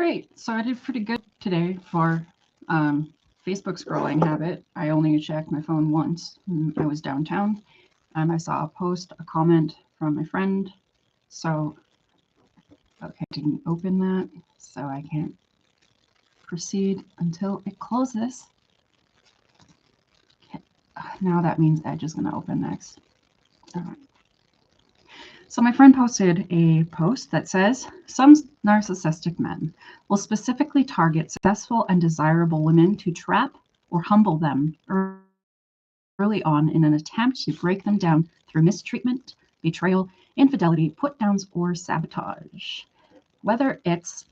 right, so I did pretty good today for Facebook scrolling habit. I only checked my phone once. I was downtown and I saw a post, a comment from my friend. So, okay, I didn't open that, so I can't proceed until it closes. Okay. Now that means Edge is going to open next. All right. So my friend posted a post that says, some narcissistic men will specifically target successful and desirable women to trap or humble them early on in an attempt to break them down through mistreatment, betrayal, infidelity, put-downs, or sabotage. Whether it's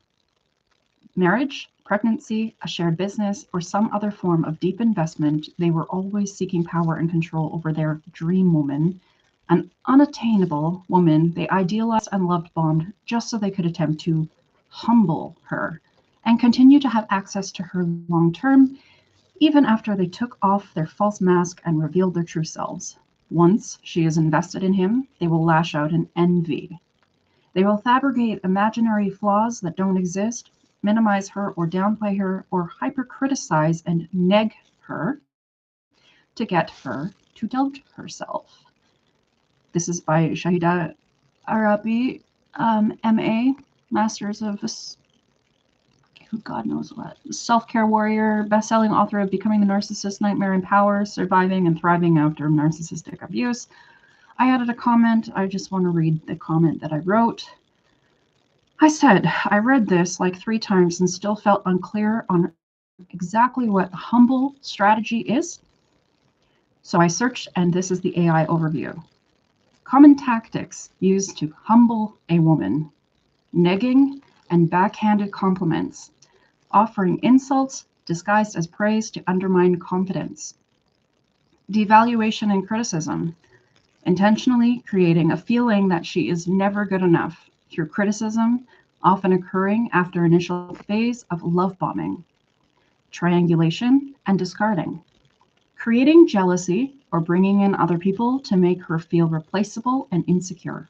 marriage, pregnancy, a shared business, or some other form of deep investment, they were always seeking power and control over their dream woman, an unattainable woman they idealized and love bombed just so they could attempt to humble her and continue to have access to her long term, even after they took off their false mask and revealed their true selves. Once she is invested in him, they will lash out in envy. They will fabricate imaginary flaws that don't exist, minimize her or downplay her, or hyper-criticize and neg her to get her to doubt herself. This is by Shahida Arabi, MA, Masters of God knows what. Self-care warrior, best-selling author of Becoming the Narcissist, Nightmare in Power, Surviving and Thriving After Narcissistic Abuse. I added a comment. I just want to read the comment that I wrote. I said, I read this like 3 times and still felt unclear on exactly what humble strategy is. So I searched, and this is the AI overview. Common tactics used to humble a woman: negging and backhanded compliments, offering insults disguised as praise to undermine confidence, devaluation and criticism, intentionally creating a feeling that she is never good enough through criticism, often occurring after initial phase of love bombing, triangulation and discarding, creating jealousy or bringing in other people to make her feel replaceable and insecure,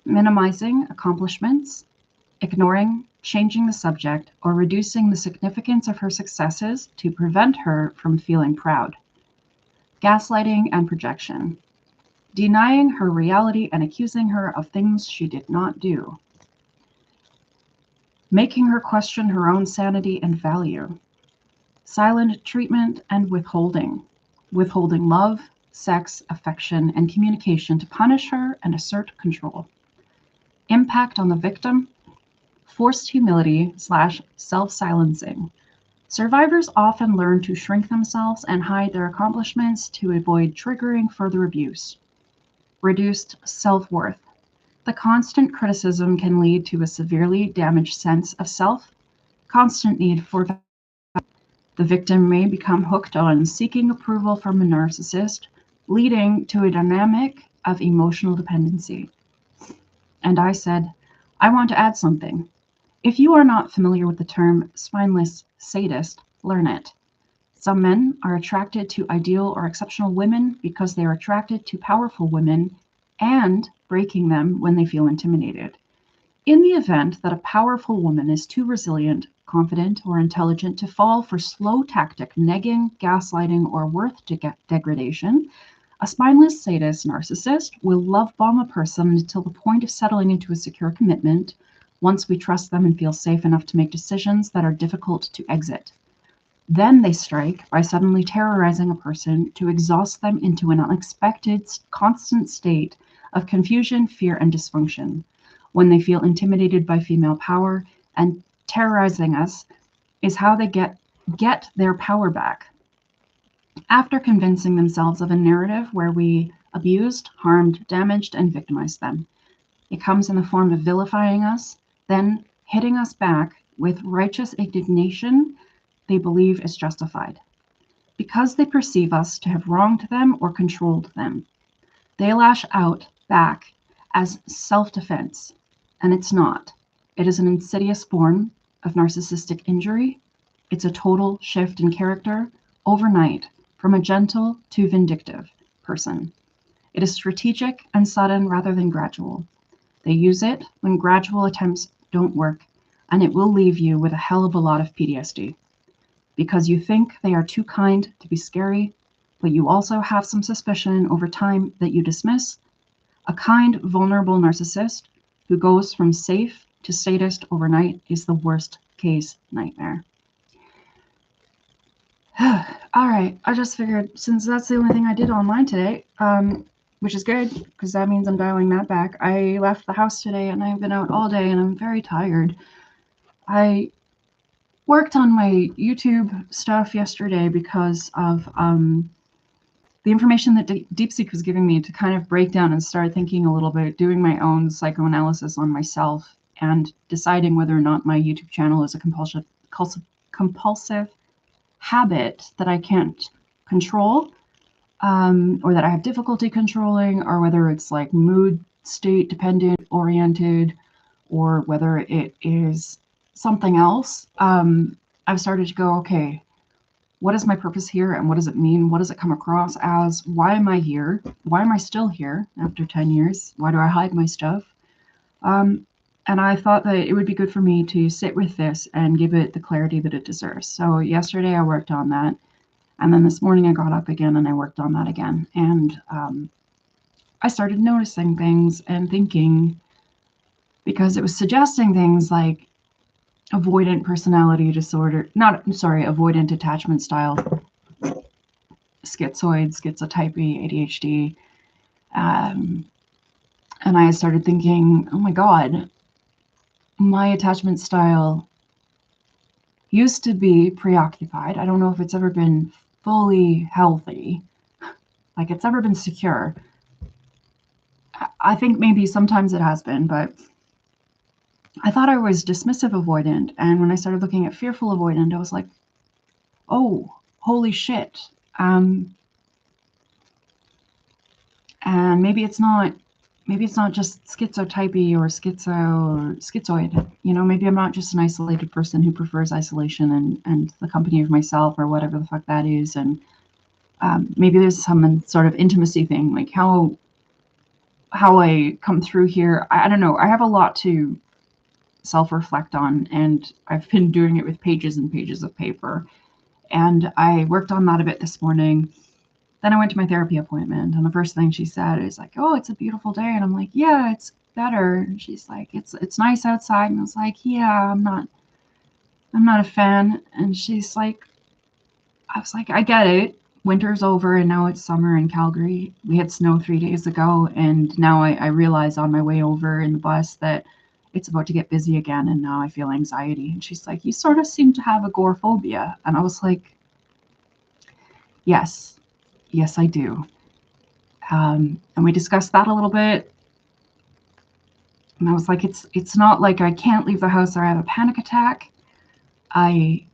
minimizing accomplishments, ignoring, changing the subject, or reducing the significance of her successes to prevent her from feeling proud, gaslighting and projection, denying her reality and accusing her of things she did not do, making her question her own sanity and value, silent treatment and withholding love, sex, affection, and communication to punish her and assert control, impact on the victim, forced humility / self-silencing. Survivors often learn to shrink themselves and hide their accomplishments to avoid triggering further abuse. Reduced self-worth. The constant criticism can lead to a severely damaged sense of self, constant need for validation. The victim may become hooked on seeking approval from a narcissist, leading to a dynamic of emotional dependency. And I said, I want to add something. If you are not familiar with the term spineless sadist, learn it. Some men are attracted to ideal or exceptional women because they are attracted to powerful women and breaking them when they feel intimidated. In the event that a powerful woman is too resilient, confident, or intelligent to fall for slow tactic negging, gaslighting, or worth degradation, a spineless sadist narcissist will love bomb a person until the point of settling into a secure commitment, once we trust them and feel safe enough to make decisions that are difficult to exit. Then they strike by suddenly terrorizing a person to exhaust them into an unexpected, constant state of confusion, fear, and dysfunction. When they feel intimidated by female power, and terrorizing us is how they get their power back. After convincing themselves of a narrative where we abused, harmed, damaged, and victimized them. It comes in the form of vilifying us, then hitting us back with righteous indignation they believe is justified. Because they perceive us to have wronged them or controlled them, they lash out back as self-defense, and it's not. It is an insidious form of narcissistic injury. It's a total shift in character overnight from a gentle to vindictive person. It is strategic and sudden rather than gradual. They use it when gradual attempts don't work. and it will leave you with a hell of a lot of PTSD because you think they are too kind to be scary, but you also have some suspicion over time that you dismiss. A kind, vulnerable narcissist who goes from safe to sadist overnight is the worst case nightmare. All right, I just figured since that's the only thing I did online today, which is good because that means I'm dialing that back. I left the house today and I've been out all day and I'm very tired. I worked on my YouTube stuff yesterday because of the information that DeepSeek was giving me to kind of break down and start thinking a little bit, doing my own psychoanalysis on myself and deciding whether or not my YouTube channel is a compulsive habit that I can't control, or that I have difficulty controlling, or whether it's like mood state dependent oriented, or whether it is something else. I've started to go, okay, what is my purpose here and what does it mean? What does it come across as? Why am I here? Why am I still here after 10 years? Why do I hide my stuff? And I thought that it would be good for me to sit with this and give it the clarity that it deserves. So yesterday I worked on that. And then this morning I got up again and I worked on that again. And I started noticing things and thinking, because it was suggesting things like avoidant personality disorder, avoidant attachment style, schizoid, schizotypy, ADHD. And I started thinking, oh my God, my attachment style used to be preoccupied. I don't know if it's ever been fully healthy, like it's ever been secure. I think maybe sometimes it has been, but I thought I was dismissive avoidant. And when I started looking at fearful avoidant, I was like, oh, holy shit. And maybe it's not just schizotypy or schizoid. You know, maybe I'm not just an isolated person who prefers isolation and the company of myself or whatever the fuck that is. And maybe there's some sort of intimacy thing, like how I come through here. I don't know. I have a lot to self-reflect on, and I've been doing it with pages and pages of paper. And I worked on that a bit this morning. Then I went to my therapy appointment, and the first thing she said is like, oh, it's a beautiful day. And I'm like, yeah, it's better. And she's like, it's nice outside. And I was like, yeah, I'm not a fan. And she's like, I was like, I get it. Winter's over and now it's summer in Calgary. We had snow 3 days ago, and now I realize on my way over in the bus that it's about to get busy again, and now I feel anxiety. And she's like, you sort of seem to have agoraphobia. And I was like, yes, I do. And we discussed that a little bit. And I was like, it's not like I can't leave the house or I have a panic attack. I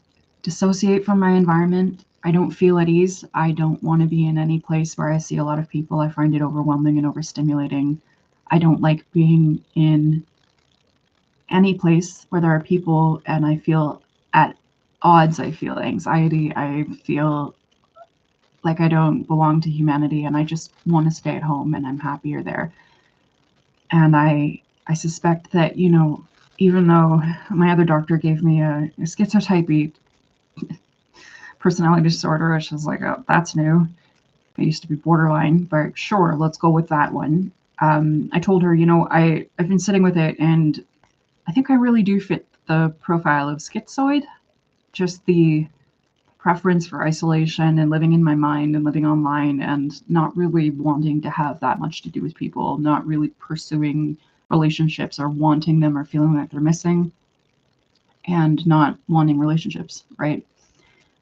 dissociate from my environment. I don't feel at ease. I don't want to be in any place where I see a lot of people. I find it overwhelming and overstimulating. I don't like being in any place where there are people and I feel at odds. I feel anxiety. I feel like I don't belong to humanity, and I just want to stay at home and I'm happier there. And I suspect that, you know, even though my other doctor gave me a schizotypy personality disorder, which was like, oh, that's new. I used to be borderline, but sure, let's go with that one. I told her, you know, I've been sitting with it, and I think I really do fit the profile of schizoid, just the preference for isolation and living in my mind and living online and not really wanting to have that much to do with people, not really pursuing relationships or wanting them or feeling like they're missing, and not wanting relationships, right?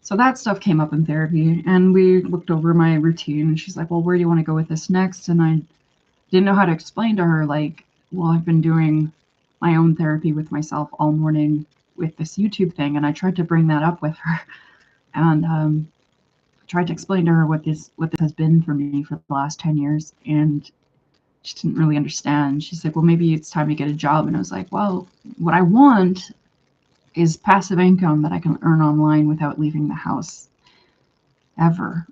So that stuff came up in therapy, and we looked over my routine, and she's like, well, where do you want to go with this next? And I didn't know how to explain to her, like, well, I've been doing my own therapy with myself all morning with this YouTube thing, and I tried to bring that up with her, and tried to explain to her what this has been for me for the last 10 years, and she didn't really understand. She's like, well, maybe it's time to get a job. And I was like, well, what I want is passive income that I can earn online without leaving the house ever.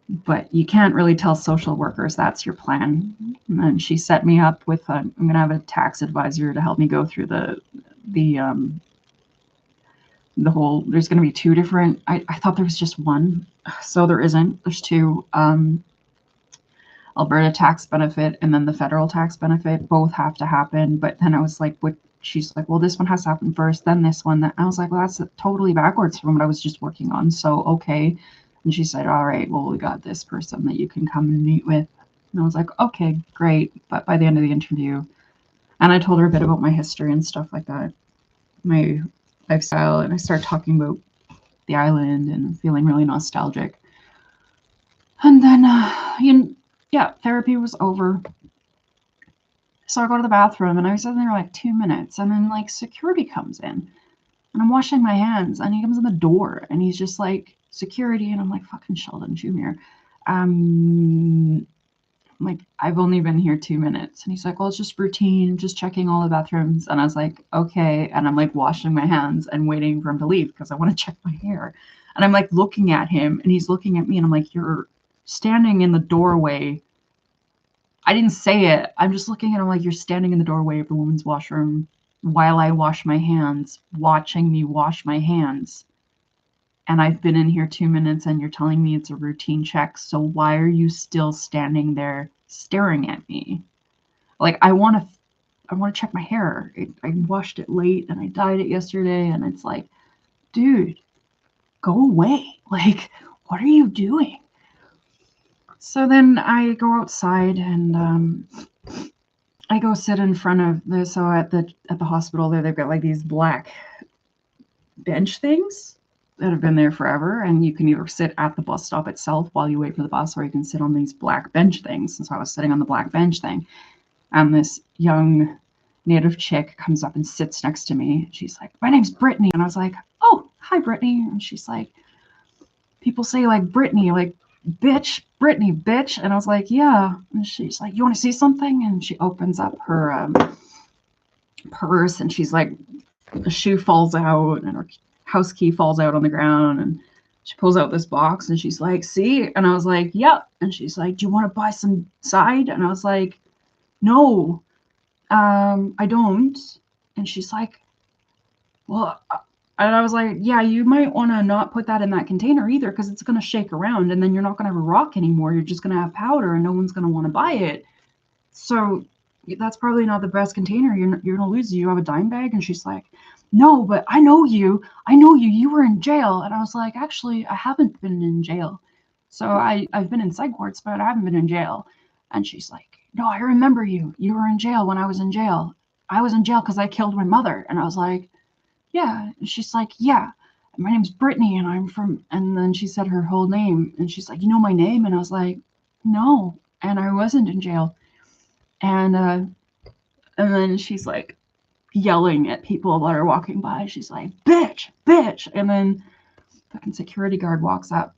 But you can't really tell social workers that's your plan. And then she set me up with I'm going to have a tax advisor to help me go through the the whole, there's going to be two different, I thought there was just one. So there isn't. There's two. Alberta tax benefit and then the federal tax benefit both have to happen. But then I was like, what? She's like, well, this one has to happen first, then this one. I was like, well, that's totally backwards from what I was just working on. So, okay. And she said, all right, well, we got this person that you can come and meet with. And I was like, okay, great. But by the end of the interview, and I told her a bit about my history and stuff like that, my lifestyle, and I started talking about the island and feeling really nostalgic. And then, yeah, therapy was over. So I go to the bathroom and I was in there like 2 minutes, and then like security comes in and I'm washing my hands and he comes in the door and he's just like, security, and I'm like, fucking Sheldon Schumer. Like, I've only been here 2 minutes. And he's like, well, it's just routine, just checking all the bathrooms. And I was like, okay. And I'm like washing my hands and waiting for him to leave because I want to check my hair. And I'm like looking at him and he's looking at me and I'm like, you're standing in the doorway. I didn't say it. I'm just looking at him like, you're standing in the doorway of the women's washroom while I wash my hands, watching me wash my hands. And I've been in here 2 minutes and you're telling me it's a routine check. So why are you still standing there staring at me? Like, I want to check my hair. I washed it late and I dyed it yesterday. And it's like, dude, go away. Like, what are you doing? So then I go outside and I go sit in front of the, so at the hospital there, they've got like these black bench things that have been there forever, and you can either sit at the bus stop itself while you wait for the bus, or you can sit on these black bench things. And so I was sitting on the black bench thing, and this young native chick comes up and sits next to me. She's like, my name's Brittany. And I was like, oh, hi, Brittany. And she's like, people say like Brittany, like bitch, Brittany, bitch. And I was like, yeah. And she's like, you want to see something? And she opens up her purse, and she's like, the shoe falls out and her house key falls out on the ground, and she pulls out this box and she's like, see? And I was like, yep. And she's like, do you want to buy some side? And I was like, no, I don't. And she's like, well, and I was like, yeah, you might want to not put that in that container either, because it's going to shake around and then you're not going to have a rock anymore. You're just going to have powder and no one's going to want to buy it. So that's probably not the best container. You're going to lose it. You have a dime bag? And she's like, no, but I know you. You were in jail. And I was like, actually, I haven't been in jail. So I've been in psych wards, but I haven't been in jail. And she's like, no, I remember you. You were in jail when I was in jail. I was in jail because I killed my mother. And I was like, yeah. And she's like, yeah. My name's Brittany and I'm from, and then she said her whole name. And she's like, you know my name? And I was like, no. And I wasn't in jail. And then she's like yelling at people that are walking by. She's like, bitch, bitch. And then fucking security guard walks up.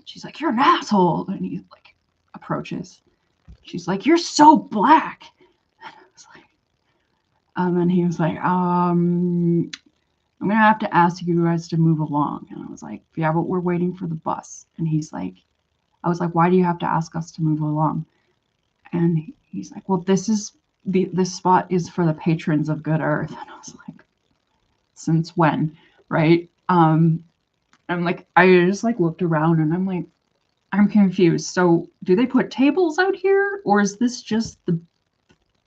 She's like, you're an asshole. And he like approaches. She's like, you're so black. And I was like, and then he was like, I'm going to have to ask you guys to move along. And I was like, yeah, but we're waiting for the bus. And he's like, I was like, why do you have to ask us to move along? And he's like, well, this spot is for the patrons of Good Earth. And I was like, since when? Right? I'm like, I just like looked around and I'm like, I'm confused. So do they put tables out here, or is this just the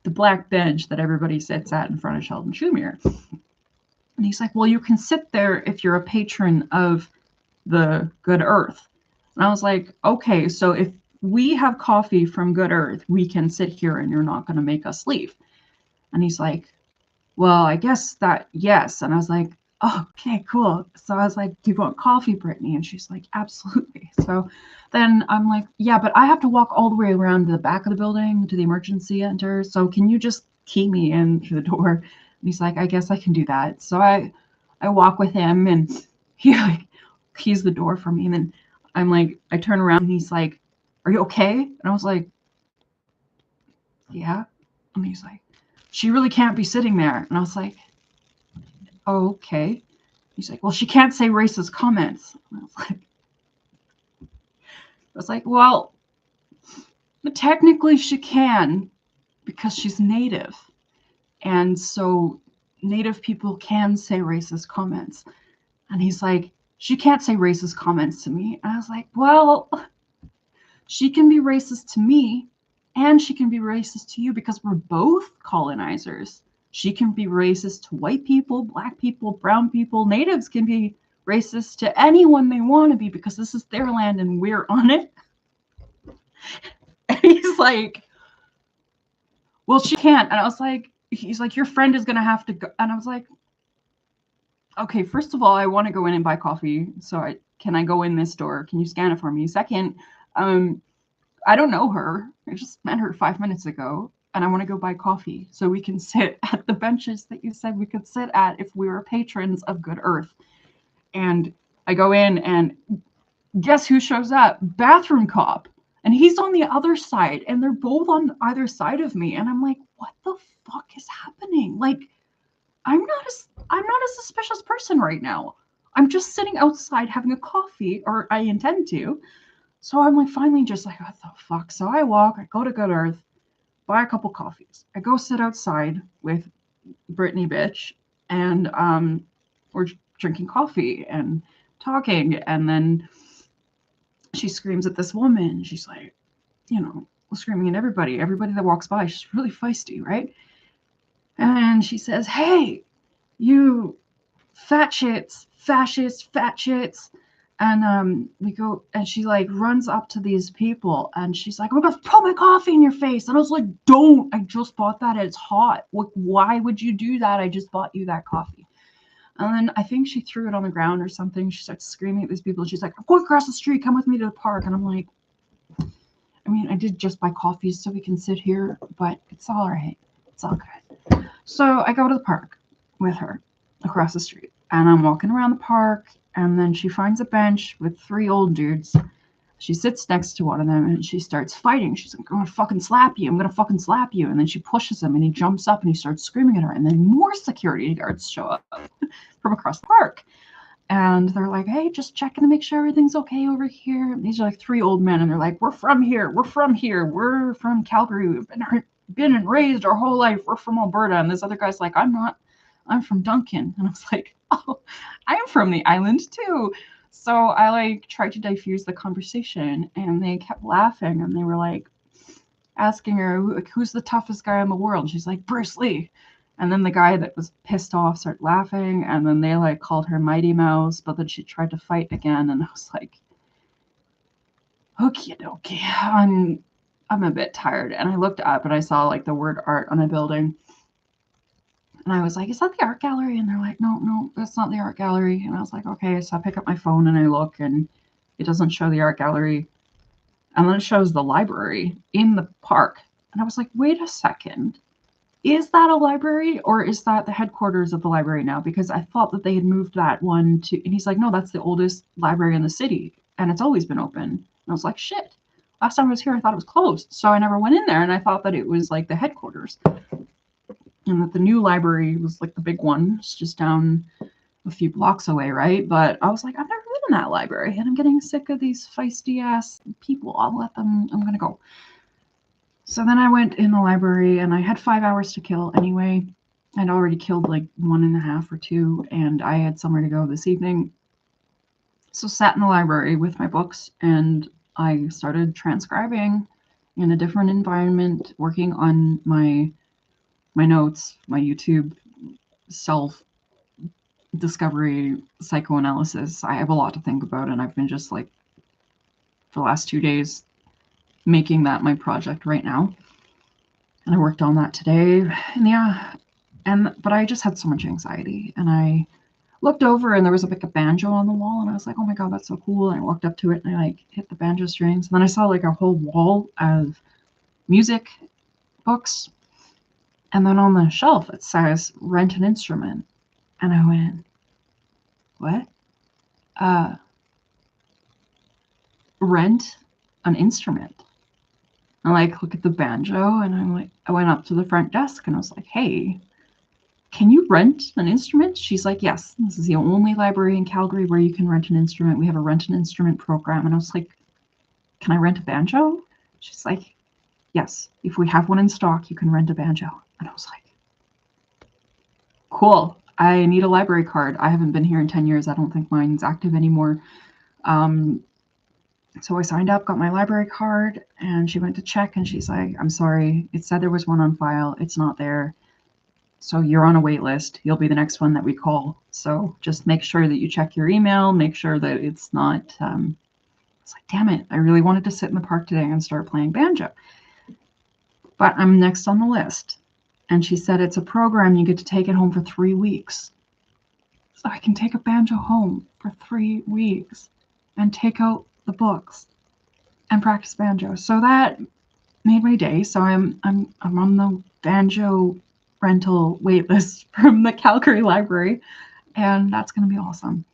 black bench that everybody sits at in front of Sheldon Schumer? And he's like, well, you can sit there if you're a patron of the Good Earth. And I was like, okay, so if we have coffee from Good Earth, we can sit here and you're not going to make us leave. And he's like, well, I guess that, yes. And I was like, oh, okay, cool. So I was like, do you want coffee, Brittany? And she's like, absolutely. So then I'm like, yeah, but I have to walk all the way around to the back of the building to the emergency center. So can you just key me in through the door? And he's like, I guess I can do that. So I walk with him and he like keys the door for me. And then I'm like, I turn around and he's like, are you okay? And I was like, yeah. And he's like, she really can't be sitting there. And I was like, oh, okay. He's like, well, she can't say racist comments. And I was like, well, technically she can because she's Native. And so Native people can say racist comments. And he's like, she can't say racist comments to me. And I was like, well, she can be racist to me and she can be racist to you because we're both colonizers. She can be racist to white people, black people, brown people. Natives can be racist to anyone they want to be because this is their land and we're on it. And he's like, well, she can't. And I was like, he's like, your friend is going to have to go. And I was like, okay, first of all, I want to go in and buy coffee. So can I go in this door? Can you scan it for me? Second, I don't know her. I just met her 5 minutes ago and I want to go buy coffee so we can sit at the benches that you said we could sit at if we were patrons of Good Earth. And I go in and guess who shows up? Bathroom cop. And he's on the other side and they're both on either side of me. And I'm like, what the fuck is happening? Like, I'm not a suspicious person right now. I'm just sitting outside having a coffee, or I intend to. So I'm like finally just like, what the fuck? So I walk, I go to Good Earth, buy a couple coffees. I go sit outside with Brittany bitch, and we're drinking coffee and talking, and then she screams at this woman. She's like, you know, screaming at everybody that walks by. She's really feisty, right? And she says, hey, you fat shits, fascists, fat shits. And we go, and she like runs up to these people and she's like, I'm gonna throw my coffee in your face. And I was like, don't, I just bought that. It's hot. Why would you do that? I just bought you that coffee. And then I think she threw it on the ground or something. She starts screaming at these people. She's like, I'm going across the street. Come with me to the park. And I'm like, I mean, I did just buy coffee so we can sit here, but it's all right. It's all good. So I go to the park with her across the street. And I'm walking around the park, and then she finds a bench with 3 old dudes. She sits next to one of them, and she starts fighting. She's like, I'm gonna fucking slap you. I'm gonna fucking slap you. And then she pushes him, and he jumps up, and he starts screaming at her. And then more security guards show up from across the park. And they're like, hey, just checking to make sure everything's okay over here. And these are like 3 old men, and they're like, we're from here. We're from here. We're from Calgary. We've been and raised our whole life. We're from Alberta. And this other guy's like, I'm not. I'm from Duncan. And I was like, oh, I'm from the island too. So I like tried to diffuse the conversation, and they kept laughing, and they were like asking her, who's the toughest guy in the world? And she's like, Bruce Lee. And then the guy that was pissed off started laughing, and then they like called her Mighty Mouse, but then she tried to fight again, and I was like, okie dokie, I'm a bit tired. And I looked up and I saw like the word art on a building. And I was like, is that the art gallery? And they're like, no, that's not the art gallery. And I was like, okay. So I pick up my phone and I look, and it doesn't show the art gallery. And then it shows the library in the park. And I was like, wait a second. Is that a library, or is that the headquarters of the library now? Because I thought that they had moved that one to, and he's like, no, that's the oldest library in the city. And it's always been open. And I was like, shit. Last time I was here, I thought it was closed. So I never went in there, and I thought that it was like the headquarters. And that the new library was like the big one. It's just down a few blocks away, right? But I was like, I've never been in that library, and I'm getting sick of these feisty ass people. I'll let them, I'm gonna go. So then I went in the library, and I had 5 hours to kill anyway. I'd already killed like 1.5 or 2, and I had somewhere to go this evening. So sat in the library with my books, and I started transcribing in a different environment, working on my notes, my YouTube self discovery psychoanalysis. I have a lot to think about, and I've been just like for the last 2 days making that my project right now. And I worked on that today. And yeah, but I just had so much anxiety, and I looked over and there was like a banjo on the wall, and I was like, oh my god, that's so cool. And I walked up to it and I like hit the banjo strings, and then I saw like a whole wall of music books. And then on the shelf, it says, rent an instrument. And I went, what? Rent an instrument. I like look at the banjo, and I'm like, I went up to the front desk and I was like, hey, can you rent an instrument? She's like, yes, this is the only library in Calgary where you can rent an instrument. We have a rent an instrument program. And I was like, can I rent a banjo? She's like, yes, if we have one in stock, you can rent a banjo. And I was like, cool. I need a library card. I haven't been here in 10 years. I don't think mine's active anymore. So I signed up, got my library card, and she went to check, and she's like, I'm sorry, it said there was one on file. It's not there. So you're on a wait list. You'll be the next one that we call. So just make sure that you check your email, make sure that it's not, it's like, damn it, I really wanted to sit in the park today and start playing banjo. But I'm next on the list. And she said, it's a program, you get to take it home for 3 weeks. So I can take a banjo home for 3 weeks and take out the books and practice banjo. So that made my day. So I'm on the banjo rental wait list from the Calgary Library, and that's going to be awesome.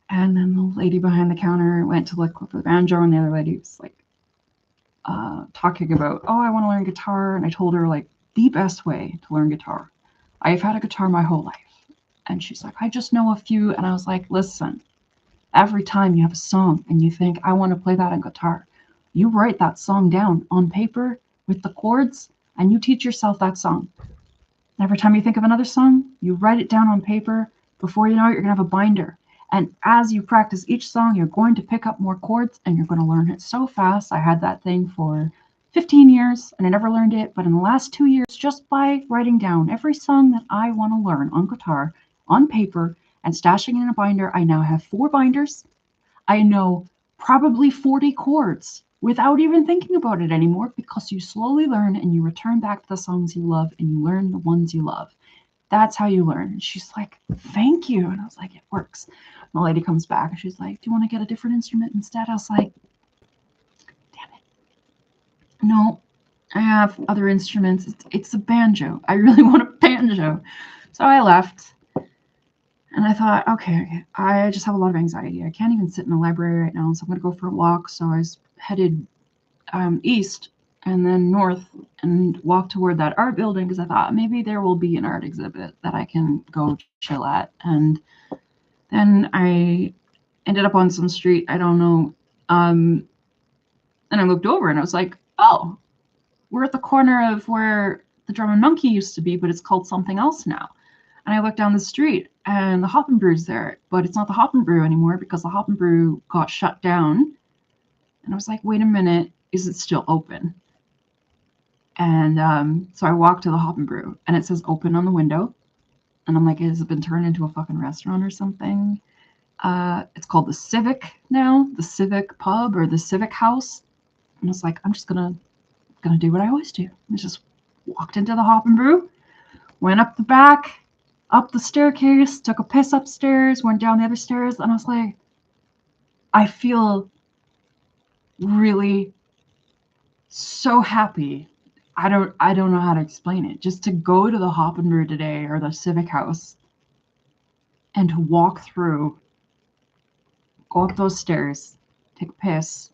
And then the lady behind the counter went to look for the banjo, and the other lady was like talking about, oh, I want to learn guitar. And I told her, like, the best way to learn guitar. I've had a guitar my whole life. And she's like, I just know a few. And I was like, listen, every time you have a song and you think, I want to play that on guitar, you write that song down on paper with the chords, and you teach yourself that song. Every time you think of another song, you write it down on paper. Before you know it, you're going to have a binder. And as you practice each song, you're going to pick up more chords, and you're going to learn it so fast. I had that thing for 15 years, and I never learned it. But in the last 2 years, just by writing down every song that I want to learn on guitar, on paper, and stashing it in a binder, I now have 4 binders. I know probably 40 chords without even thinking about it anymore, because you slowly learn and you return back to the songs you love and you learn the ones you love. That's how you learn. And she's like, thank you. And I was like, it works. And the lady comes back and she's like, do you want to get a different instrument instead? I was like, damn it. No, I have other instruments. It's a banjo. I really want a banjo. So I left. And I thought, okay, I just have a lot of anxiety. I can't even sit in the library right now, so I'm going to go for a walk. So I was headed east and then north and walk toward that art building, because I thought maybe there will be an art exhibit that I can go chill at. And then I ended up on some street, I don't know, and I looked over and I was like, oh, we're at the corner of where the Drum and Monkey used to be, but it's called something else now. And I looked down the street and the Hop and Brew's there, but it's not the Hop and Brew anymore because the Hop and Brew got shut down. And I was like, wait a minute, is it still open? And so I walked to the Hop and Brew, and it says open on the window. And I'm like, has it been turned into a fucking restaurant or something? It's called the Civic now, the Civic Pub or the Civic House. And I was like, I'm just gonna do what I always do. I just walked into the Hop and Brew, went up the back, up the staircase, took a piss upstairs, went down the other stairs, and I was like, I feel really so happy. I don't know how to explain it. Just to go to the Hop and Brew today or the Civic House and to walk through, go up those stairs, take a piss,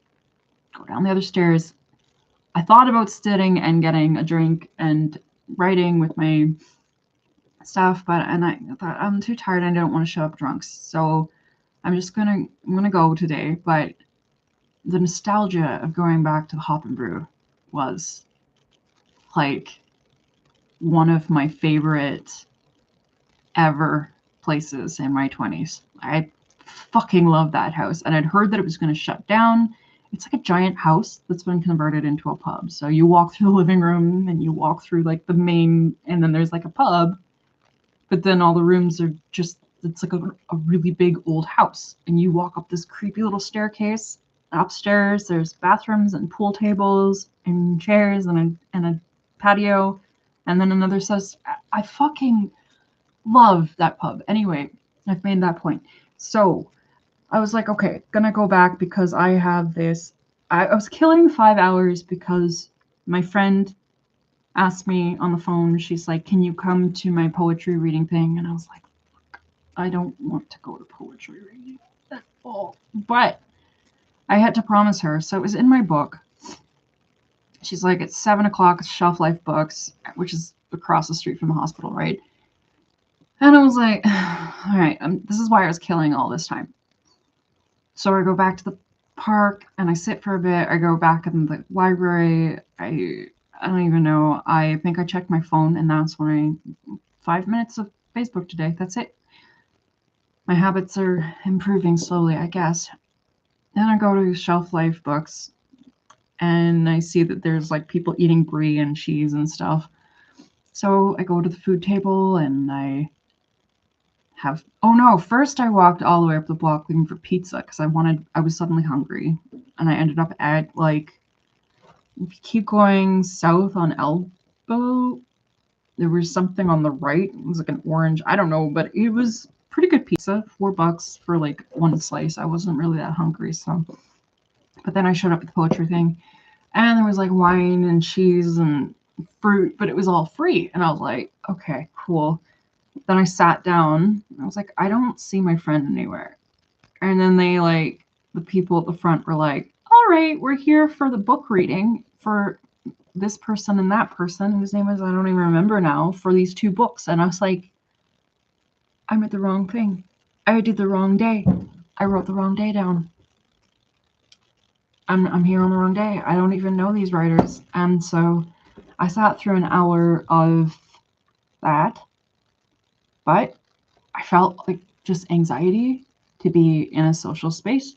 go down the other stairs. I thought about sitting and getting a drink and writing with my stuff, and I thought I'm too tired and I don't want to show up drunk. So I'm gonna go today. But the nostalgia of going back to the Hop and Brew was like one of my favorite ever places in my 20s. I fucking love that house. And I'd heard that it was going to shut down. It's like a giant house that's been converted into a pub. So you walk through the living room and you walk through like the main, and then there's like a pub. But then all the rooms are just, it's like a really big old house. And you walk up this creepy little staircase. Upstairs, there's bathrooms and pool tables and chairs and a patio. And then another says, I fucking love that pub. Anyway, I've made that point. So I was like, okay, gonna go back because I have this. I was killing 5 hours because my friend asked me on the phone. She's like, can you come to my poetry reading thing? And I was like, I don't want to go to poetry reading at all. But I had to promise her. So it was in my book. She's like, it's 7 o'clock, Shelf Life Books, which is across the street from the hospital, right? And I was like, all right, this is why I was killing all this time. So I go back to the park and I sit for a bit. I go back in the library. I don't even know. I think I checked my phone, and that's when 5 minutes of Facebook today. That's it. My habits are improving slowly, I guess. Then I go to Shelf Life Books and I see that there's like people eating brie and cheese and stuff. So I go to the food table and I have, oh no, first I walked all the way up the block looking for pizza because I was suddenly hungry. And I ended up at like, if you keep going south on Elbow, there was something on the right. It was like an orange, I don't know, but it was pretty good pizza, $4 for like one slice. I wasn't really that hungry, so. But then I showed up at the poetry thing, and there was like wine and cheese and fruit, but it was all free. And I was like, okay, cool. Then I sat down. I was like, I don't see my friend anywhere. And then the people at the front were like, all right, we're here for the book reading for this person and that person, whose name is, I don't even remember now, for these 2 books. And I was like, I'm at the wrong thing. I did the wrong day. I wrote the wrong day down. I'm here on the wrong day. I don't even know these writers. And so I sat through an hour of that, but I felt like just anxiety to be in a social space.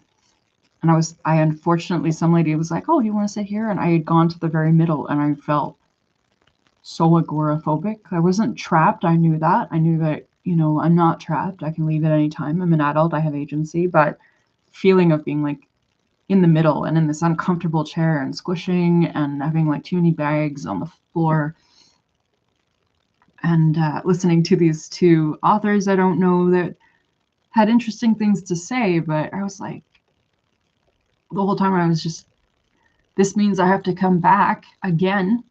And I unfortunately, some lady was like, oh, do you want to sit here? And I had gone to the very middle and I felt so agoraphobic. I wasn't trapped. I knew that. I knew that, I'm not trapped. I can leave at any time. I'm an adult. I have agency. But feeling of being like in the middle and in this uncomfortable chair and squishing and having like too many bags on the floor and listening to these 2 authors I don't know that had interesting things to say, but I was like, the whole time I was just, this means I have to come back again,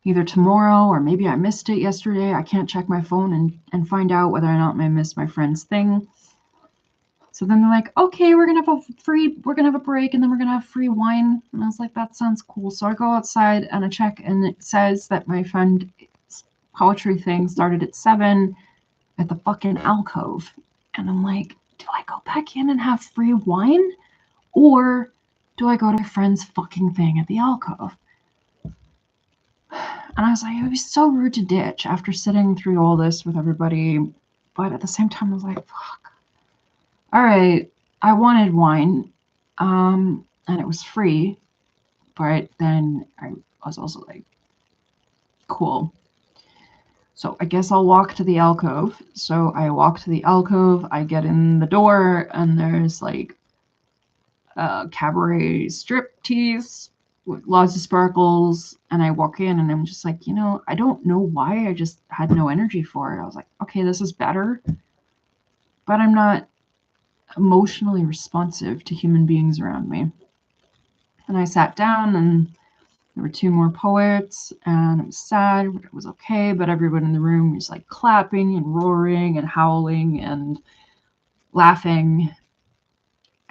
either tomorrow or maybe I missed it yesterday. I can't check my phone and find out whether or not I missed my friend's thing. So then they're like, okay, we're gonna have a break, and then we're gonna have free wine. And I was like, that sounds cool. So I go outside and I check, and it says that my friend's poetry thing started at 7 at the fucking alcove. And I'm like, do I go back in and have free wine? Or do I go to my friend's fucking thing at the alcove? And I was like, it would be so rude to ditch after sitting through all this with everybody. But at the same time, I was like, fuck. All right, I wanted wine, and it was free. But then I was also like, cool. So I guess I'll walk to the alcove. So I walk to the alcove, I get in the door, and there's like a cabaret striptease with lots of sparkles. And I walk in and I'm just like, I don't know why. I just had no energy for it. I was like, okay, this is better. But I'm not emotionally responsive to human beings around me. And I sat down and there were 2 more poets, and it was sad, but it was okay. But everyone in the room was like clapping and roaring and howling and laughing.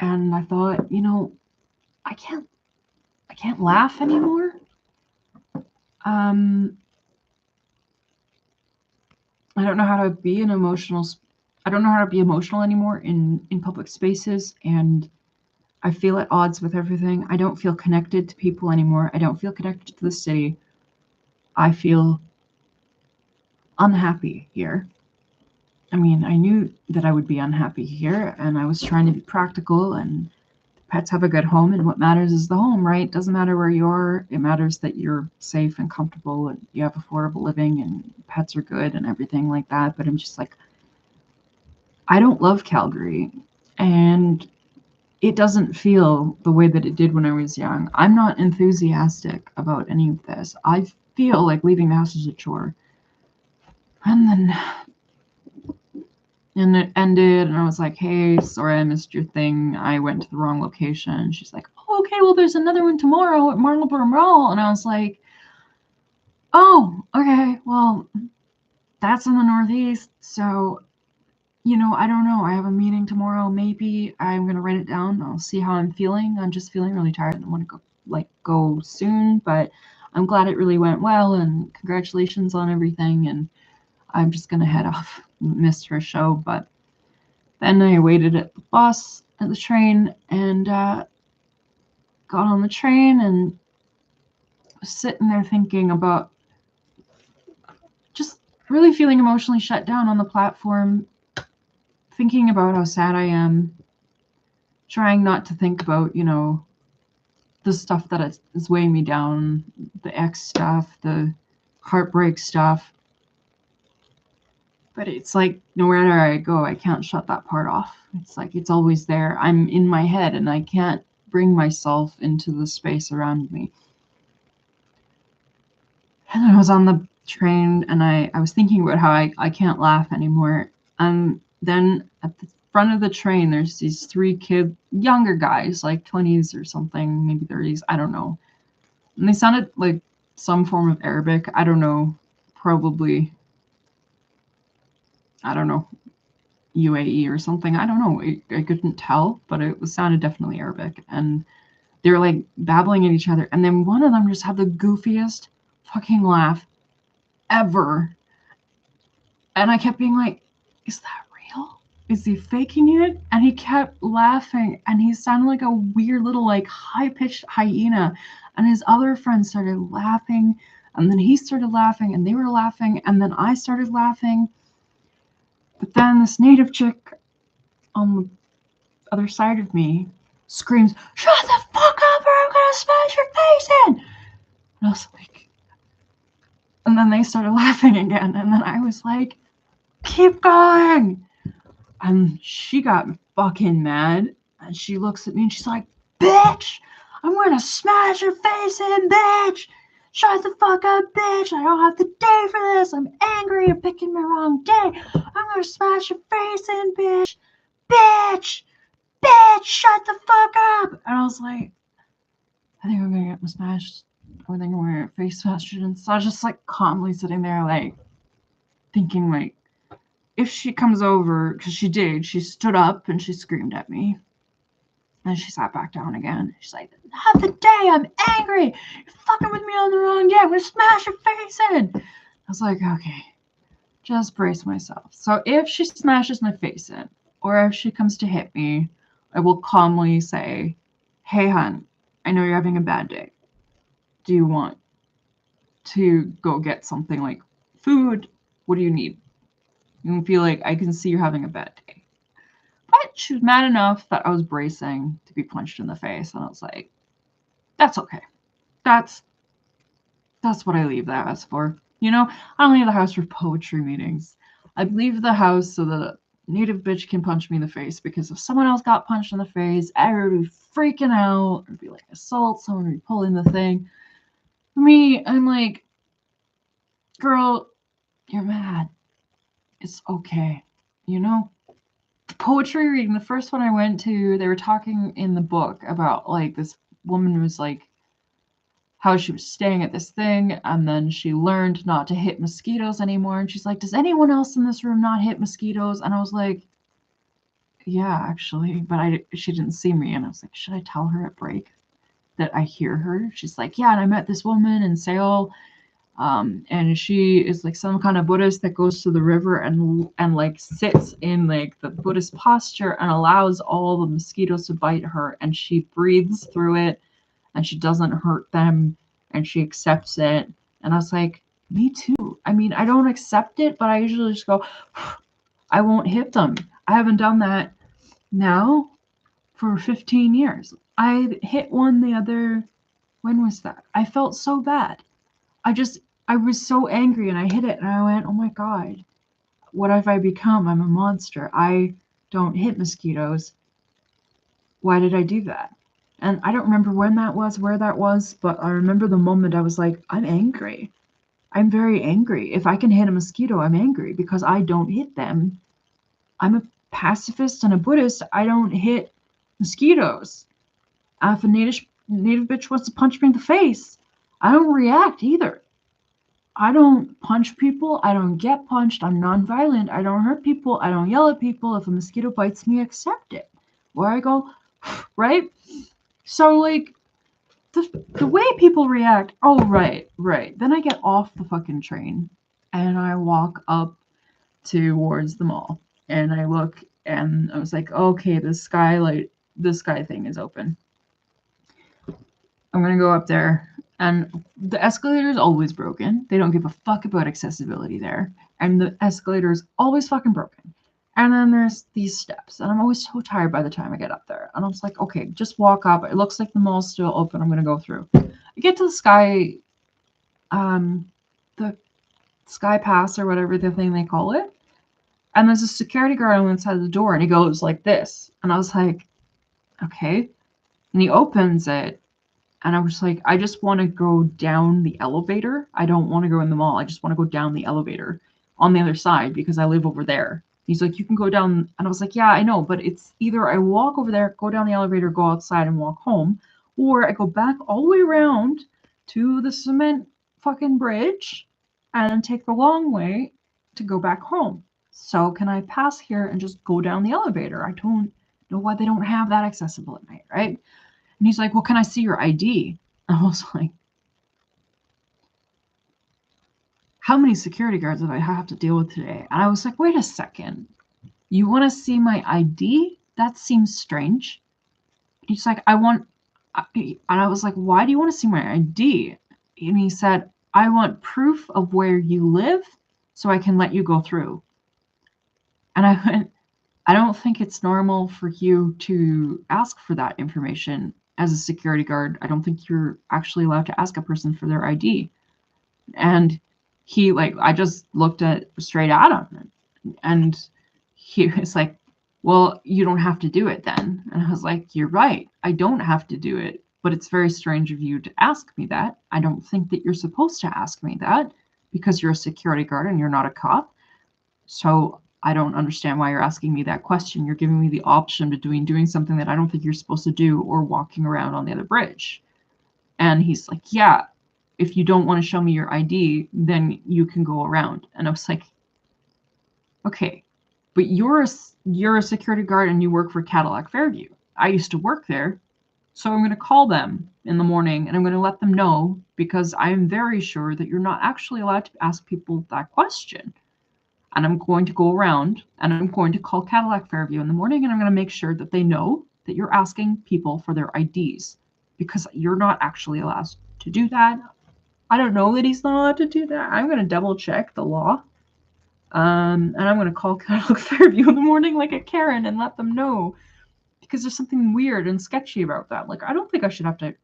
And I thought, I can't laugh anymore. I don't know how to be I don't know how to be emotional anymore in public spaces, and I feel at odds with everything. I don't feel connected to people anymore. I don't feel connected to the city. I feel unhappy here. I mean, I knew that I would be unhappy here, and I was trying to be practical, and pets have a good home, and what matters is the home, right? Doesn't matter where you are. It matters that you're safe and comfortable and you have affordable living and pets are good and everything like that. But I'm just like, I don't love Calgary, and it doesn't feel the way that it did when I was young. I'm not enthusiastic about any of this. I feel like leaving the house is a chore. And it ended, and I was like, hey, sorry I missed your thing. I went to the wrong location. She's like, oh, okay, well, there's another one tomorrow at Marlborough Mall. And I was like, oh, okay, well, that's in the Northeast. So, I don't know. I have a meeting tomorrow. Maybe I'm going to write it down. I'll see how I'm feeling. I'm just feeling really tired and want to go soon. But I'm glad it really went well, and congratulations on everything. And I'm just going to head off. Missed her show, but then I waited at the train, and got on the train and was sitting there thinking about just really feeling emotionally shut down on the platform, thinking about how sad I am, trying not to think about, the stuff that is weighing me down, the ex stuff, the heartbreak stuff. But it's like, wherever I go, I can't shut that part off. It's like, it's always there. I'm in my head and I can't bring myself into the space around me. And I was on the train and I was thinking about how I can't laugh anymore. And then at the front of the train, there's these 3 younger guys, like 20s or something, maybe 30s, I don't know. And they sounded like some form of Arabic. I don't know, probably, I don't know, UAE or something. I don't know. I couldn't tell, but it sounded definitely Arabic. And they were like babbling at each other. And then one of them just had the goofiest fucking laugh ever. And I kept being like, is that real? Is he faking it? And he kept laughing and he sounded like a weird little like high-pitched hyena. And his other friends started laughing. And then he started laughing and they were laughing. And then I started laughing. But then this native chick on the other side of me screams, "Shut the fuck up or I'm gonna smash your face in!" And I was like, and then they started laughing again. And then I was like, keep going. And she got fucking mad. And she looks at me and she's like, "Bitch, I'm gonna smash your face in, bitch. Shut the fuck up, bitch. I don't have the day for this. I'm angry. You're picking my wrong day. I'm gonna smash your face in, bitch. Bitch, bitch, shut the fuck up." And I was like, I think I'm gonna get smashed. I think I'm gonna get face smashed. And so I was just like calmly sitting there, like thinking, like, if she comes over, because she did, she stood up and she screamed at me. And she sat back down again. She's like, "Have the day. I'm angry. You're fucking with me on the wrong day. I'm gonna smash your face in." I was like, okay, just brace myself. So if she smashes my face in, or if she comes to hit me, I will calmly say, "Hey, hun, I know you're having a bad day. Do you want to go get something like food? What do you need? You feel like I can see you're having a bad day." But she was mad enough that I was bracing to be punched in the face. And I was like, that's okay. That's what I leave the house for. I don't leave the house for poetry meetings. I leave the house so that a native bitch can punch me in the face, because if someone else got punched in the face, everybody would be freaking out. It'd be like assault, someone would be pulling the thing. For me, I'm like, girl, you're mad. It's okay. Poetry reading, the first one I went to, they were talking in the book about like this woman was like how she was staying at this thing and then she learned not to hit mosquitoes anymore, and she's like, "Does anyone else in this room not hit mosquitoes?" And I was like, yeah, actually, but she didn't see me, and I was like, should I tell her at break that I hear her? She's like, yeah, and I met this woman in Seoul, and she is like some kind of Buddhist that goes to the river and like sits in like the Buddhist posture and allows all the mosquitoes to bite her, and she breathes through it and she doesn't hurt them and she accepts it. And I was like, me too. I mean, I don't accept it, but I usually just go, I won't hit them. I haven't done that now for 15 years. I hit one when was that? I felt so bad. I was so angry and I hit it and I went, oh my God, what have I become? I'm a monster. I don't hit mosquitoes. Why did I do that? And I don't remember when that was, where that was, but I remember the moment I was like, I'm angry. I'm very angry. If I can hit a mosquito, I'm angry because I don't hit them. I'm a pacifist and a Buddhist. I don't hit mosquitoes. If a native bitch wants to punch me in the face, I don't react either. I don't punch people. I don't get punched. I'm nonviolent. I don't hurt people. I don't yell at people. If a mosquito bites me, accept it. Where I go, right? So like the way people react, oh right. Then I get off the fucking train and I walk up towards the mall and I look and I was like, okay, the sky thing is open. I'm gonna go up there And the escalator is always broken. They don't give a fuck about accessibility there. And the escalator is always fucking broken. And then there's these steps. And I'm always so tired by the time I get up there. And I was like, okay, just walk up. It looks like the mall's still open. I'm going to go through. I get to the Sky Pass or whatever the thing they call it. And there's a security guard on the inside of the door. And he goes like this. And I was like, okay. And he opens it. And I was like, I just want to go down the elevator. I don't want to go in the mall. I just want to go down the elevator on the other side because I live over there. He's like, you can go down. And I was like, yeah, I know. But it's either I walk over there, go down the elevator, go outside and walk home, or I go back all the way around to the cement fucking bridge and then take the long way to go back home. So can I pass here and just go down the elevator? I don't know why they don't have that accessible at night, right? And he's like, well, can I see your ID? I was like, how many security guards did I have to deal with today? And I was like, wait a second. You want to see my ID? That seems strange. He's like, and I was like, why do you want to see my ID? And he said, I want proof of where you live so I can let you go through. And I went, I don't think it's normal for you to ask for that information as a security guard. I don't think you're actually allowed to ask a person for their ID. And he I just looked straight at him, and he was like, well, you don't have to do it then. And I was like, you're right. I don't have to do it, but it's very strange of you to ask me that. I don't think that you're supposed to ask me that because you're a security guard and you're not a cop. So I don't understand why you're asking me that question. You're giving me the option of doing something that I don't think you're supposed to do, or walking around on the other bridge. And he's like, yeah, if you don't want to show me your ID, then you can go around. And I was like, okay, but you're a security guard and you work for Cadillac Fairview. I used to work there. So I'm going to call them in the morning and I'm going to let them know, because I am very sure that you're not actually allowed to ask people that question. And I'm going to go around and I'm going to call Cadillac Fairview in the morning, and I'm going to make sure that they know that you're asking people for their IDs, because you're not actually allowed to do that. I don't know that he's not allowed to do that. I'm going to double check the law. And I'm going to call Cadillac Fairview in the morning like a Karen and let them know, because there's something weird and sketchy about that. Like, I don't think I should have to.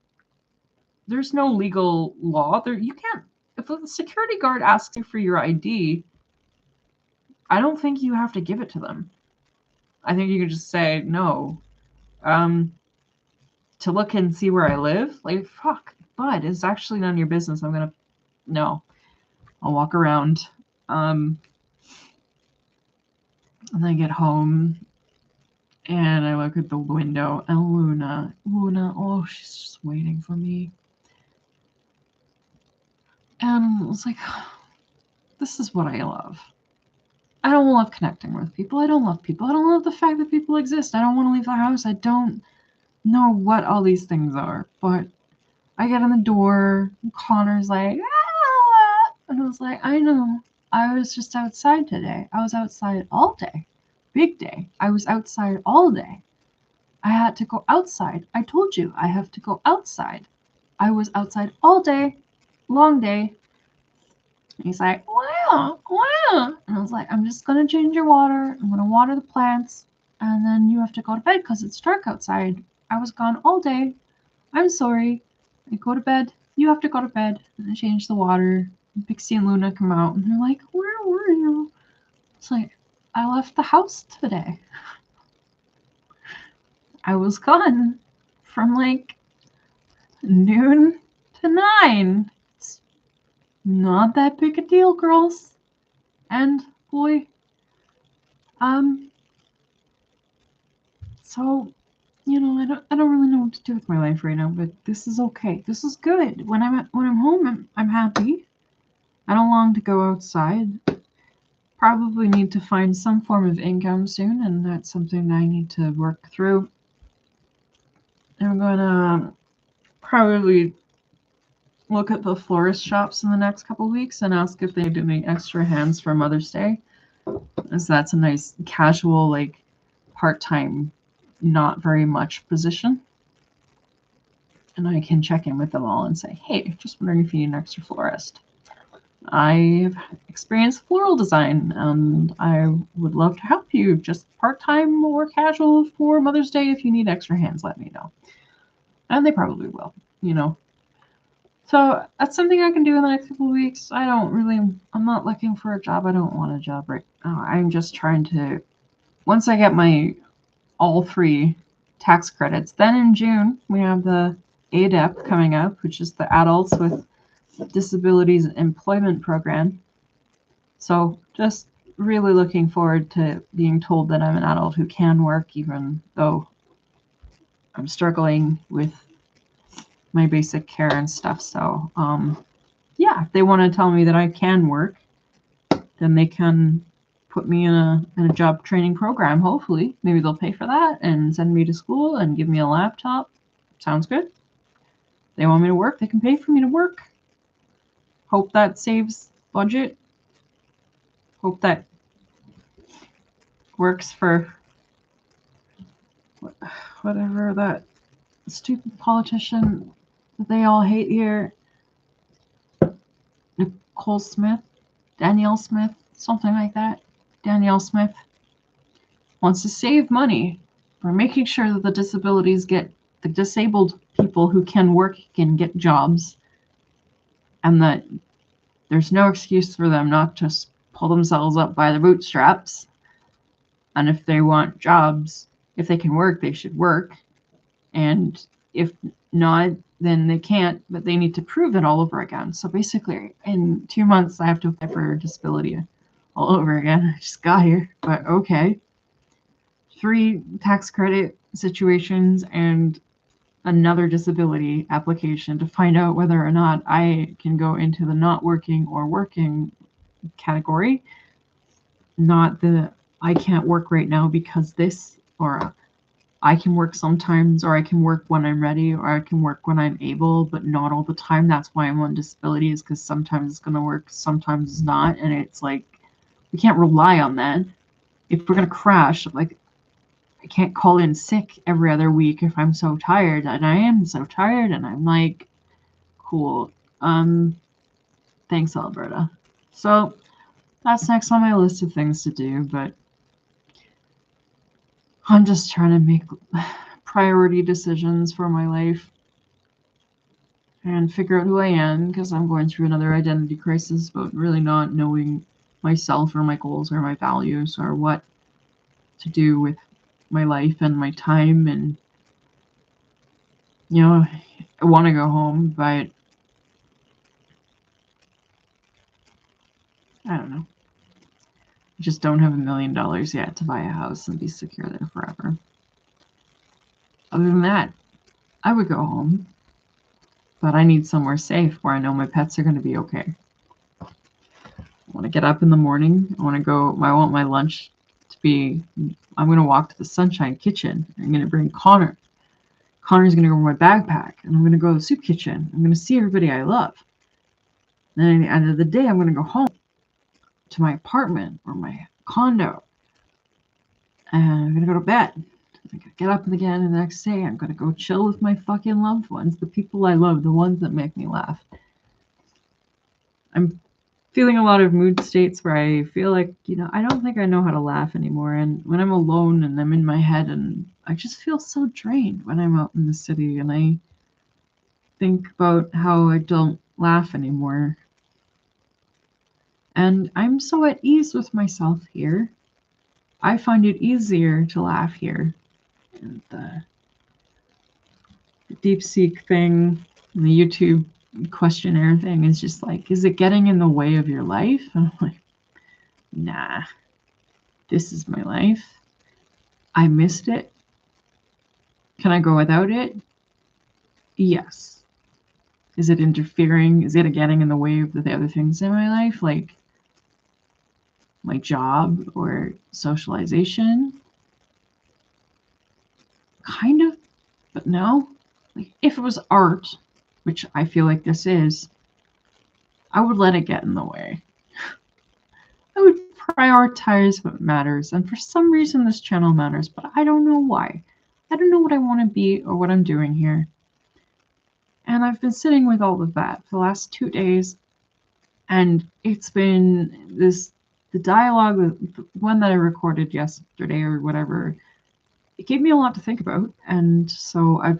There's no legal law there. You can't. If the security guard asks you for your ID, I don't think you have to give it to them. I think you can just say no. To look and see where I live, like, fuck, bud, it's actually none of your business. No. I'll walk around. And then I get home and I look at the window, and Luna, oh, she's just waiting for me. And I was like, this is what I love. I don't love connecting with people. I don't love people. I don't love the fact that people exist. I don't want to leave the house. I don't know what all these things are. But I get in the door, and Connor's like, ah! And I was like, I know. I was just outside today. I was outside all day. Big day. I was outside all day. I had to go outside. I told you I have to go outside. I was outside all day. Long day. And he's like, wow. And I was like, I'm just going to change your water. I'm going to water the plants. And then you have to go to bed because it's dark outside. I was gone all day. I'm sorry. I go to bed. You have to go to bed. And I change the water. And Pixie and Luna come out. And they're like, where were you? It's like, I left the house today. I was gone from like noon to 9. It's not that big a deal, girls and boy. So, I don't really know what to do with my life right now, but this is okay. This is good. When I'm home, I'm happy. I don't long to go outside. Probably need to find some form of income soon, and that's something that I need to work through. I'm gonna probably look at the florist shops in the next couple weeks and ask if they do any extra hands for Mother's Day, as that's a nice casual, like, part-time, not very much position. and I can check in with them all and say, hey, just wondering if you need an extra florist. I've experienced floral design and I would love to help you, just part-time or casual for Mother's Day. If you need extra hands, let me know. And they probably will, you know. So that's something I can do in the next couple of weeks. I'm not looking for a job. I don't want a job right now. I'm just trying to, once I get my all 3 tax credits, then in June we have the ADEP coming up, which is the Adults with Disabilities Employment Program. So just really looking forward to being told that I'm an adult who can work, even though I'm struggling with my basic care and stuff. So yeah, if they want to tell me that I can work, then they can put me in a job training program. Hopefully, maybe they'll pay for that and send me to school and give me a laptop. Sounds good. They want me to work, they can pay for me to work. Hope that saves budget. Hope that works for whatever that stupid politician that they all hate here. Nicole Smith, Danielle Smith, something like that. Danielle Smith wants to save money for making sure that the disabled people who can work can get jobs, and that there's no excuse for them not to pull themselves up by the bootstraps. And if they want jobs, if they can work, they should work. And if not, then they can't, but they need to prove it all over again. So basically, in 2 months, I have to apply for disability all over again. I just got here, but okay. 3 tax credit situations and another disability application to find out whether or not I can go into the not working or working category, not the I can't work right now because this, or I can work sometimes, or I can work when I'm ready, or I can work when I'm able, but not all the time. That's why I'm on disability, is because sometimes it's going to work, sometimes it's not. And it's like, we can't rely on that. If we're going to crash, like, I can't call in sick every other week if I'm so tired, and I am so tired, and I'm like, cool. Thanks, Alberta. So that's next on my list of things to do, but I'm just trying to make priority decisions for my life and figure out who I am, because I'm going through another identity crisis, but really not knowing myself or my goals or my values or what to do with my life and my time. And you know, I want to go home, but I don't know. I just don't have $1 million yet to buy a house and be secure there forever. Other than that, I would go home, but I need somewhere safe where I know my pets are going to be okay. I want to get up in the morning. I want my lunch to be, I'm going to walk to the Sunshine Kitchen. I'm going to bring Connor. Connor's going to go with my backpack, and I'm going to go to the soup kitchen. I'm going to see everybody I love. And then at the end of the day, I'm going to go home to my apartment or my condo, and I'm going to go to bed. I'm going to get up again, and the next day I'm going to go chill with my fucking loved ones, the people I love, the ones that make me laugh. I'm feeling a lot of mood states where I feel like, I don't think I know how to laugh anymore. And when I'm alone and I'm in my head, and I just feel so drained when I'm out in the city, and I think about how I don't laugh anymore. And I'm so at ease with myself here. I find it easier to laugh here. And the DeepSeek thing, and the YouTube questionnaire thing is just like, is it getting in the way of your life? And I'm like, nah, this is my life. I missed it. Can I go without it? Yes. Is it interfering? Is it getting in the way of the other things in my life, like my job or socialization? Kind of, but no. Like, if it was art, which I feel like this is, I would let it get in the way. I would prioritize what matters, and for some reason this channel matters, but I don't know why. I don't know what I want to be or what I'm doing here. And I've been sitting with all of that for the last 2 days, and it's been the dialogue, the one that I recorded yesterday or whatever, it gave me a lot to think about. And so I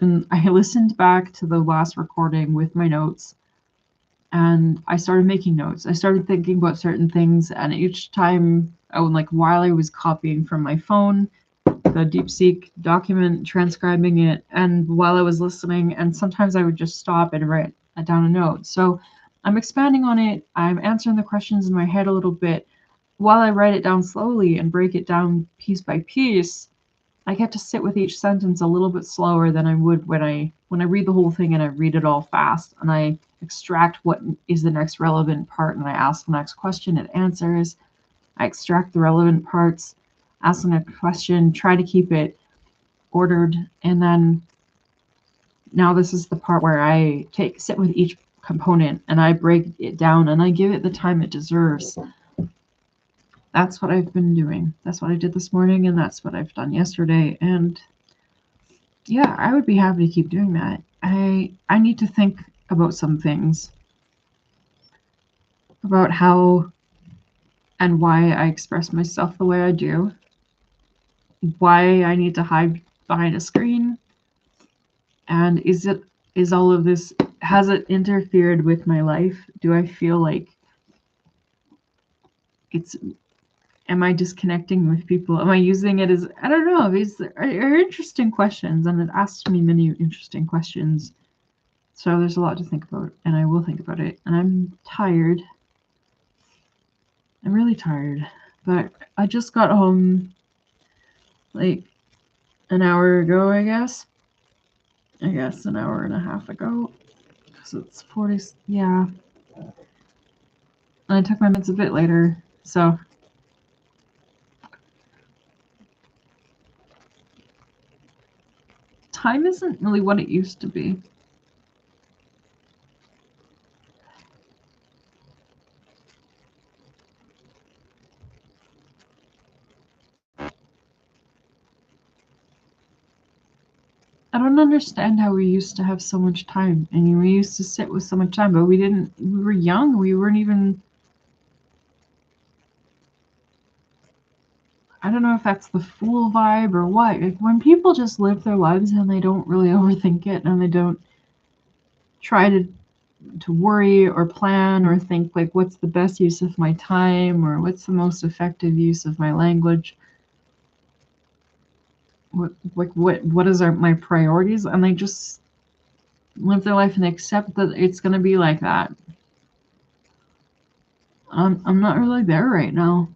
listened back to the last recording with my notes, and I started making notes. I started thinking about certain things, and each time, while I was copying from my phone, the DeepSeek document, transcribing it, and while I was listening, and sometimes I would just stop and write down a note. So I'm expanding on it. I'm answering the questions in my head a little bit. While I write it down slowly and break it down piece by piece, I get to sit with each sentence a little bit slower than I would when I read the whole thing and I read it all fast and I extract what is the next relevant part and I ask the next question, it answers. I extract the relevant parts, ask the next question, try to keep it ordered, and then now this is the part where I sit with each component and I break it down and I give it the time it deserves. That's what I've been doing. That's what I did this morning, and that's what I've done yesterday. And yeah, I would be happy to keep doing that. I need to think about some things, about how and why I express myself the way I do, why I need to hide behind a screen, and is all of this, has it interfered with my life? Do I feel like am I disconnecting with people? Am I using it as, I don't know, these are interesting questions, and it asks me many interesting questions. So there's a lot to think about, and I will think about it. And I'm tired. I'm really tired. But I just got home like an hour ago, I guess. An hour and a half ago. Because it's 40, yeah. And I took my meds a bit later, so. Time isn't really what it used to be. I don't understand how we used to have so much time, and we used to sit with so much time, but we were young, we weren't even, I don't know if that's the fool vibe or what. Like when people just live their lives and they don't really overthink it and they don't try to worry or plan or think like what's the best use of my time or what's the most effective use of my language. What is my priorities, and they just live their life and accept that it's going to be like that. I'm not really there right now.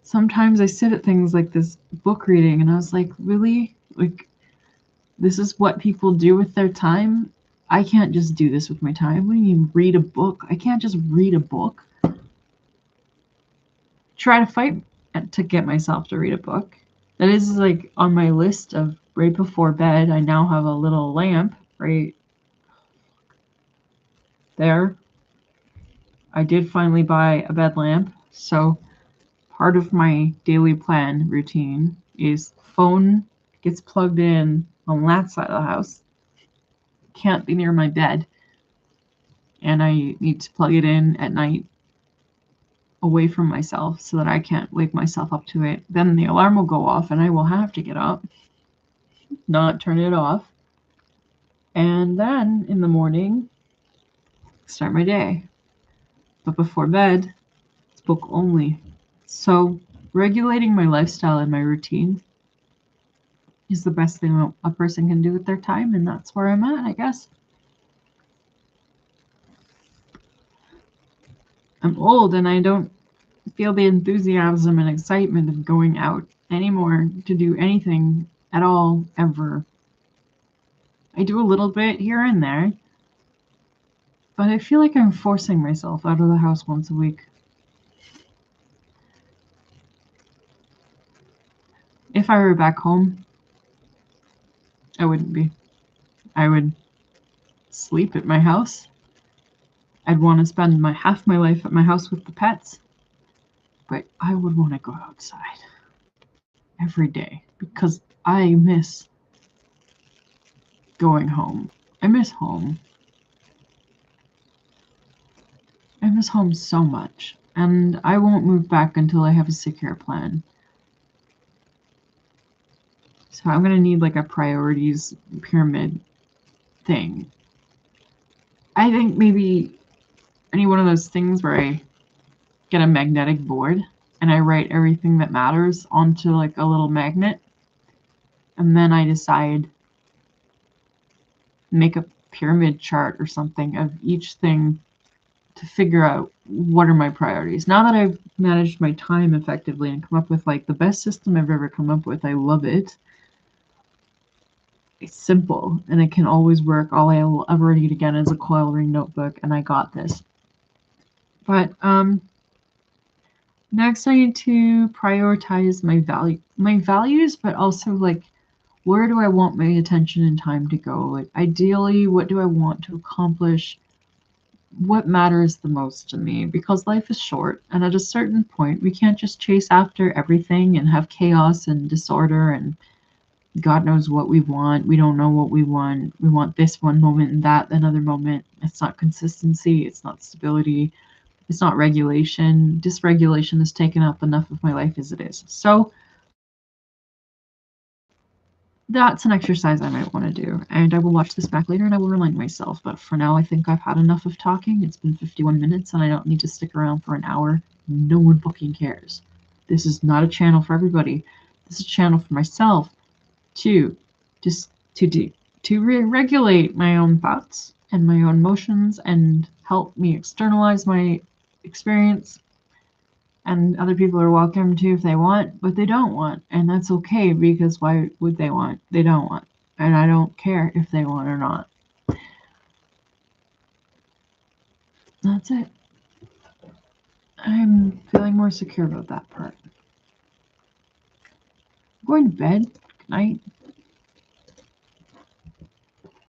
Sometimes I sit at things like this book reading and I was like, really? Like, this is what people do with their time? I can't just do this with my time. What do you mean read a book? I can't just read a book. Try to fight to get myself to read a book. That is like on my list of right before bed. I now have a little lamp right there. I did finally buy a bed lamp, so part of my daily plan routine is phone gets plugged in on that side of the house. Can't be near my bed. And I need to plug it in at night away from myself so that I can't wake myself up to it. Then the alarm will go off and I will have to get up, not turn it off. And then in the morning, start my day. But before bed, it's book only. So regulating my lifestyle and my routine is the best thing a person can do with their time, and that's where I'm at, I guess. I'm old and I don't feel the enthusiasm and excitement of going out anymore to do anything at all, ever. I do a little bit here and there, but I feel like I'm forcing myself out of the house once a week. If I were back home, I wouldn't be. I would sleep at my house. I'd want to spend half my life at my house with the pets, but I would want to go outside every day because I miss going home I miss home. I miss home so much, and I won't move back until I have a secure plan. So I'm gonna need like a priorities pyramid thing. I think maybe any one of those things where I get a magnetic board and I write everything that matters onto like a little magnet, and then I decide, make a pyramid chart or something of each thing to figure out what are my priorities. Now that I've managed my time effectively and come up with like the best system I've ever come up with, I love it. It's simple and it can always work. All I will ever need again is a coil ring notebook, and I got this. But next I need to prioritize my values, but also like, where do I want my attention and time to go? Like ideally, what do I want to accomplish? What matters the most to me? Because life is short, and at a certain point we can't just chase after everything and have chaos and disorder and God knows what we want. We don't know what we want. We want this one moment and that another moment. It's not consistency, it's not stability, it's not regulation. Dysregulation has taken up enough of my life as it is. So that's an exercise I might want to do, and I will watch this back later and I will remind myself. But for now, I think I've had enough of talking. It's been 51 minutes and I don't need to stick around for an hour. No one fucking cares. This is not a channel for everybody. This is a channel for myself to regulate my own thoughts and my own emotions and help me externalize my experience. And other people are welcome to if they want, but they don't want. And that's okay, because why would they want? They don't want. And I don't care if they want or not. That's it. I'm feeling more secure about that part. I'm going to bed. Good night.